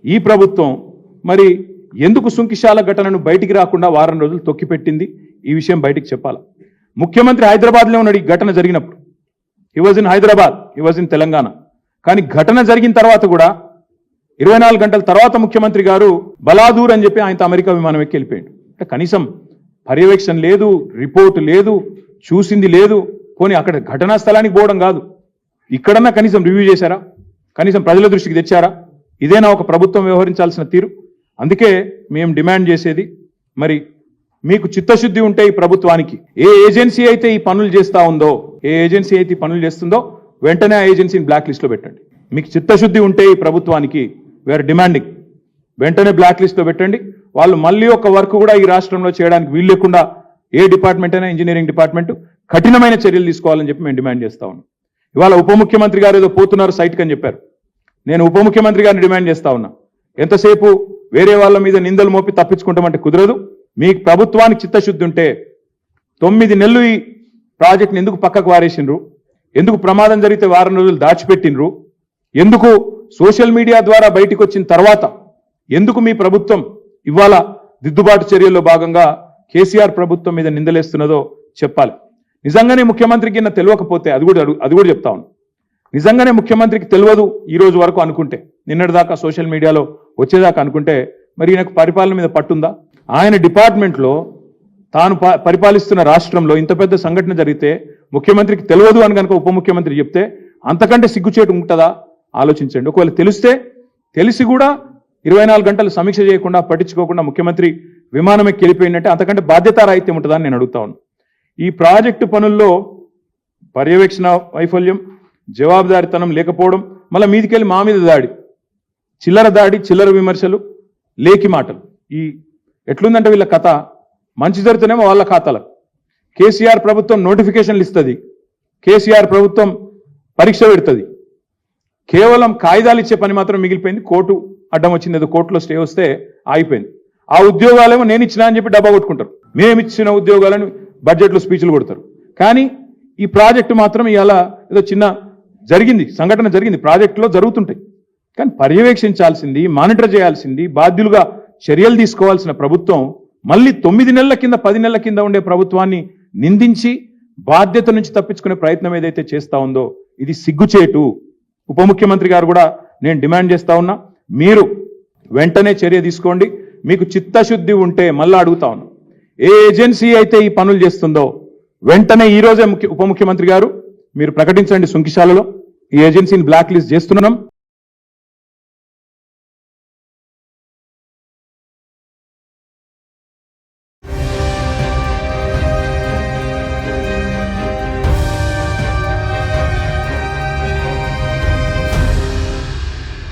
ఈ ప్రభుత్వం మరి ఎందుకు సుంకిశాల ఘటనను బయటికి రాకుండా వారం రోజులు తొక్కిపెట్టింది? ఈ విషయం బయటికి చెప్పాలా. ముఖ్యమంత్రి హైదరాబాద్లో ఉన్నాడు ఈ ఘటన జరిగినప్పుడు. He was in Hyderabad, he was in Telangana. కానీ ఘటన జరిగిన తర్వాత కూడా 24 గంటల తర్వాత ముఖ్యమంత్రి గారు బలాదూర్ అని చెప్పి ఆయనతో అమెరికా విమానం ఎక్కి వెళ్ళిపోయాడు. అంటే కనీసం పర్యవేక్షణ లేదు, రిపోర్టు లేదు, చూసింది లేదు. పోనీ అక్కడ ఘటనా స్థలానికి పోవడం కాదు, ఇక్కడన్నా కనీసం రివ్యూ చేశారా? కనీసం ప్రజల దృష్టికి తెచ్చారా? ఇదేనా ఒక ప్రభుత్వం వ్యవహరించాల్సిన తీరు? అందుకే మేము డిమాండ్ చేసేది, మరి మీకు చిత్తశుద్ధి ఉంటే ఈ ప్రభుత్వానికి ఏ ఏజెన్సీ అయితే ఈ పనులు చేస్తూ ఉందో, ఏ ఏజెన్సీ అయితే ఈ పనులు చేస్తుందో వెంటనే ఆ ఏజెన్సీని బ్లాక్ లిస్ట్లో పెట్టండి. మీకు చిత్తశుద్ధి ఉంటే ఈ ప్రభుత్వానికి వేరే డిమాండింగ్ వెంటనే బ్లాక్ లిస్ట్లో పెట్టండి. వాళ్ళు మళ్ళీ ఒక వర్క్ కూడా ఈ రాష్ట్రంలో చేయడానికి వీలు లేకుండా ఏ డిపార్ట్మెంట్ అయినా ఇంజనీరింగ్ డిపార్ట్మెంట్ కఠినమైన చర్యలు తీసుకోవాలని చెప్పి మేము డిమాండ్ చేస్తా ఉన్నాం. ఇవాళ ఉప ముఖ్యమంత్రి గారు ఏదో పోతున్నారు సైట్కి అని చెప్పారు. నేను ఉప ముఖ్యమంత్రి గారిని డిమాండ్ చేస్తా ఉన్నా, ఎంతసేపు వేరే వాళ్ళ మీద నిందలు మోపి తప్పించుకుంటామంటే కుదరదు. మీకు ప్రభుత్వానికి చిత్తశుద్ధి ఉంటే 9 నెలలు ఈ ప్రాజెక్ట్ని ఎందుకు పక్కకు వారేసిండ్రు? ఎందుకు ప్రమాదం జరిగితే వారం రోజులు దాచిపెట్టినరు? ఎందుకు సోషల్ మీడియా ద్వారా బయటకు వచ్చిన తర్వాత ఎందుకు మీ ప్రభుత్వం ఇవాళ దిద్దుబాటు చర్యల్లో భాగంగా కేసీఆర్ ప్రభుత్వం మీద నిందలేస్తున్నదో చెప్పాలి. నిజంగానే ముఖ్యమంత్రికి తెలియకపోతే అది కూడా చెప్తా ఉన్నాను. నిజంగానే ముఖ్యమంత్రికి తెలియదు ఈ రోజు వరకు అనుకుంటే, నిన్నటిదాకా సోషల్ మీడియాలో వచ్చేదాకా అనుకుంటే, మరి ఈయనకు పరిపాలన మీద పట్టుందా? ఆయన డిపార్ట్మెంట్లో తాను పరిపాలిస్తున్న రాష్ట్రంలో ఇంత పెద్ద సంఘటన జరిగితే ముఖ్యమంత్రికి తెలియదు అని కనుక ఉప ముఖ్యమంత్రి చెప్తే అంతకంటే సిగ్గుచేటు ఉంటుందా? ఆలోచించండి. ఒకవేళ తెలిసి కూడా 24 గంటలు సమీక్ష చేయకుండా పట్టించుకోకుండా ముఖ్యమంత్రి విమానం ఎక్కి వెళ్ళిపోయిందంటే అంతకంటే బాధ్యతారాహిత్యం ఉంటుందా అని నేను అడుగుతా ఉన్నాను. ఈ ప్రాజెక్టు పనుల్లో పర్యవేక్షణ వైఫల్యం, జవాబుదారితనం లేకపోవడం, మళ్ళీ మీదికెళ్ళి మా మీద దాడి, చిల్లర విమర్శలు, లేకి మాటలు. ఈ ఎట్లుందంటే వీళ్ళ కథ మంచి జరుగుతూనేమో వాళ్ళ ఖాతాలకు. కేసీఆర్ ప్రభుత్వం నోటిఫికేషన్లు ఇస్తుంది, కేసీఆర్ ప్రభుత్వం పరీక్ష పెడుతుంది, కేవలం కాగితాలు ఇచ్చే పని మాత్రం మిగిలిపోయింది. కోర్టు అడ్డం వచ్చింది, ఏదో కోర్టులో స్టే వస్తే ఆగిపోయింది. ఆ ఉద్యోగాలేమో నేను ఇచ్చినా అని చెప్పి డబ్బా కొట్టుకుంటారు. మేము ఇచ్చిన ఉద్యోగాలను బడ్జెట్లో స్పీచ్లు కొడతారు. కానీ ఈ ప్రాజెక్టు మాత్రం ఇవాళ ఏదో చిన్న సంఘటన జరిగింది, ప్రాజెక్టులో జరుగుతుంటాయి. కానీ పర్యవేక్షించాల్సింది, మానిటర్ చేయాల్సింది, బాధ్యులుగా చర్యలు తీసుకోవాల్సిన ప్రభుత్వం మళ్ళీ 9 నెలల కింద 10 నెలల కింద ఉండే ప్రభుత్వాన్ని నిందించి బాధ్యత నుంచి తప్పించుకునే ప్రయత్నం ఏదైతే చేస్తా ఉందో ఇది సిగ్గుచేటు. ఉప ముఖ్యమంత్రి గారు కూడా నేను డిమాండ్ చేస్తా ఉన్నా, మీరు వెంటనే చర్య తీసుకోండి. మీకు చిత్తశుద్ధి ఉంటే మళ్ళా అడుగుతా ఉన్నా, ఏ ఏజెన్సీ అయితే ఈ పనులు చేస్తుందో వెంటనే ఈ రోజే ఉప ముఖ్యమంత్రి గారు మీరు ప్రకటించండి. సుంకిశాలలో ఈ ఏజెన్సీని బ్లాక్ లిస్ట్ చేస్తున్నాం.